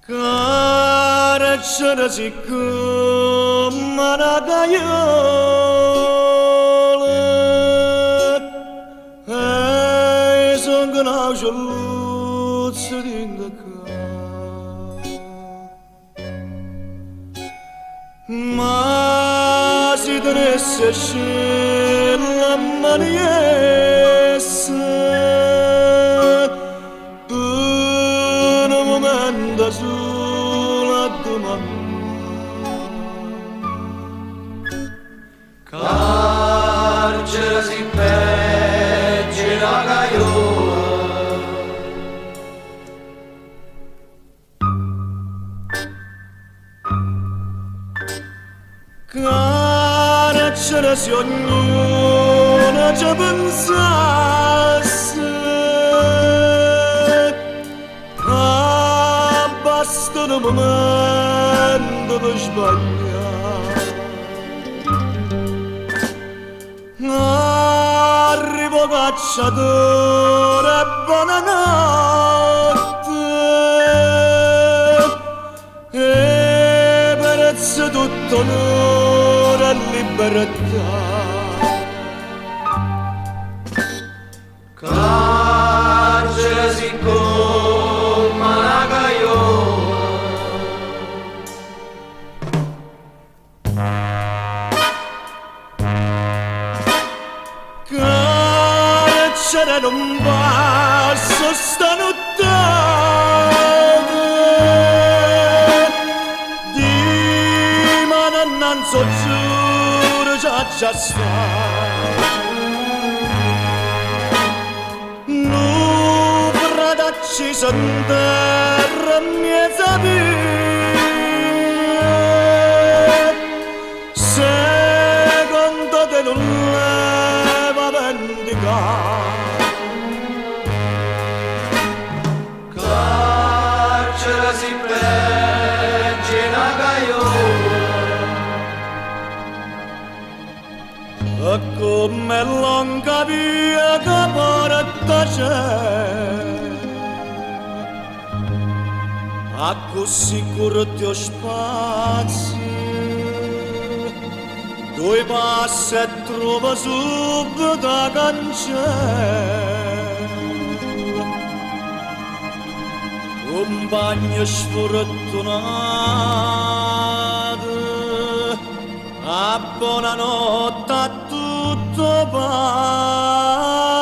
Caracciare siccome una gaiola e son che una cialuzza di ma si tenesse scella maniesse per un momento solo a domanda carcere si pegge la gaiola carcere se ognuno ci pensasse basta un momento per sbagliare arrivo cacciatore buonanotte e perezze tutto onore e libertà carcere siccome una gaiola carcere non basta stanotte di mano innanzi giuro già sta nu bradacci s'interra mezza via secondo te non leva vendicare carcere si pegge una gaiola e come longa via che porta c'è a così corto spazio due passi e trova subito la cancella un bagno sfortunato a buonanotte a tutto va